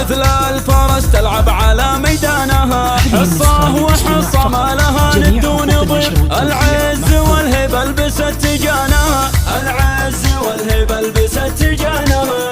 مثل الفرس تلعب على ميدانها. حصة وحصة ما لها ند ونظير، العز والهبة لبست تجانها، العز والهبة لبست تجانها.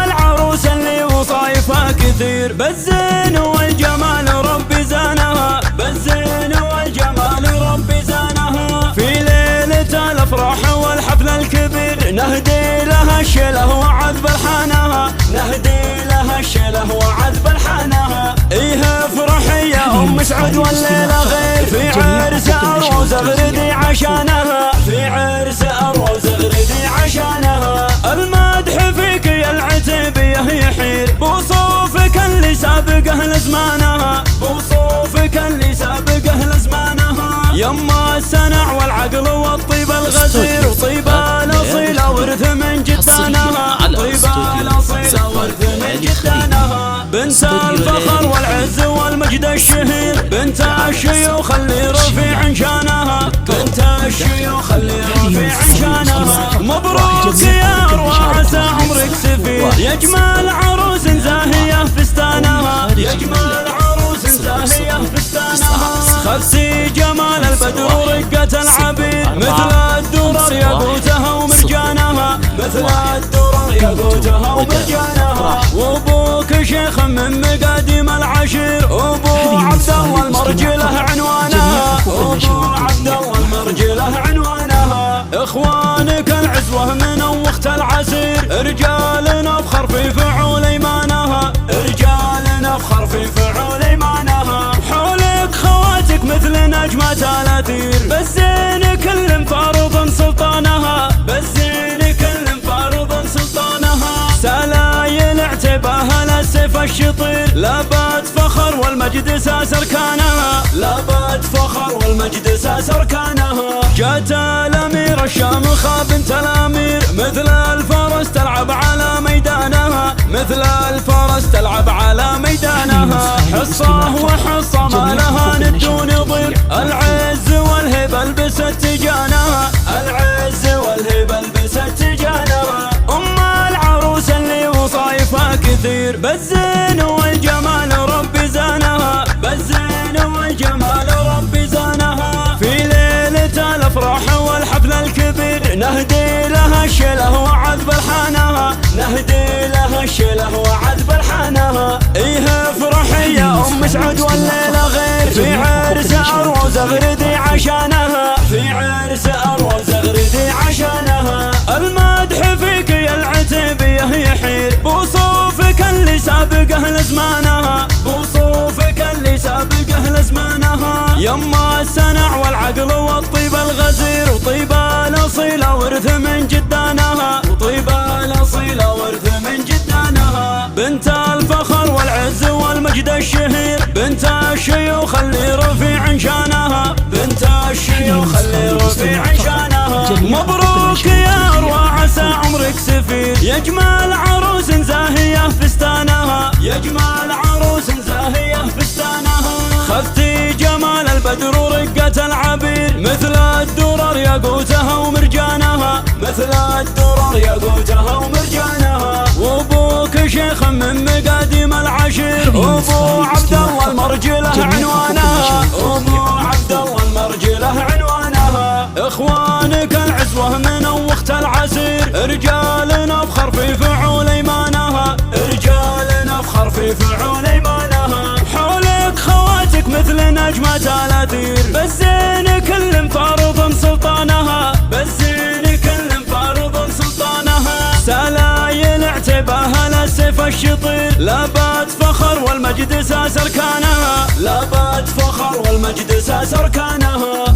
العروس اللي وصايفها كثير، بالزين والجمال ربي زانها، بالزين والجمال ربي زانها. في ليلة الافراح والحفل الكبير نهدي لها الشله وعذب الحانها، نهدي لها الشله وعذب الحانها. ايه افرحي يا ام سعد والليله غير، في عرس اروز اغردي عشانها، في عرس اروز اغردي عشانها. المدح فيك يا العتيبيه يحير، بوصوفك اللي سابقه لزمانها، بوصوفك اللي سابقه لزمانها. يما السنع والعقل والطيب الغزير، وطيبه الاصيله ورث من جدانها، طيبه الاصيله ورث من جدانها. بنت الفخر والعز والمجد الشهير، بنت الشيوخ اللي رفيع شانها، بنت الشيوخ اللي رفيع شانها. مبروك يا اروى عسى عمرك سفير، يا جمال عروس زاهيه فستانها، يا جمال عروس زاهيه فستانها. خذتي جمال البدر ورقة العبيد، مثل الدرر ياقوتها ومرجانها، مثل الدرر ياقوتها ومرجانها. وابوك شيخ من مقاديم العشير، وابو عبد الله المرجله عنوانها، وابو عبد الله المرجله عنوانها. اخوانك العزوه من وقت العسير، رجال نفخر في فعول ايمانها، رجال نفخر في فعول ايمانها. حولك خواتك مثل نجمة الاثير، بالزين كل فارض سلطانها، بالزين كل فارض سلطانها. سلايل اعتباها للسيف الشطير، لابد فخر والمجد ساس اركانها، لابد فخر والمجد ساس اركانها. جات الامير الشامخه بنت الامير، مثل الفرس تلعب على ميدانها، مثل الفرس تلعب على ميدانها. حصه وحصه ما لها ند ونظير، العز والهبه لبست تجانها، العز والهبه لبست تجانها. العروس اللي وصايفها كثير، بالزين والجمال ربي زانها، بالزين والجمال ربي زانها. في ليلة الافراح والحفل الكبير نهدي لها الشله وعذب الحانها، نهدي لها الشله وعذب الحانها. ايه افرحي يا ام سعد والليله غير، في عرس اروز اغردي عشانها، في عرس اروز اغردي عشانها. المدح فيك يا العتيبيه يحير، بوصوفك اللي سابقه لزمانها، بوصوفك اللي سابقه لزمانها. يما السنع والعقل والطيب الغزير، وطيبه الاصيله ورث من جدانها، وطيبه الاصيله ورث من جدانها. بنت الفخر والعز والمجد الشهير، بنت الشيوخ اللي رفيع شانها، بنت الشيوخ اللي رفيع شانها. مبروك يا اروى عسى عمرك سفير، يا جمال عروس زاهيه فستانها، يا جمال عروس زاهيه فستانها. خذتي جمال البدر ورقة العبير، مثل الدرر ياقوتها ومرجانها، مثل الدرر ياقوتها ومرجانها. وابوك شيخ من مقاديم العشير، وابو عبد الله المرجله عنوانها، وابو عبد الله المرجله عنوانها. اخوانك العزوه من وقت العسير، رجال نفخر في فعول ايمانها، رجال نفخر في فعول ايمانها. حولك خواتك مثل نجمة الاثير، بالزين كل فارض سلطانها، بالزين كل فارض سلطانها. سلايل اعتباها للسيف الشطير، لابد فخر والمجد ساس اركانها، لابد فخر والمجد ساس اركانها.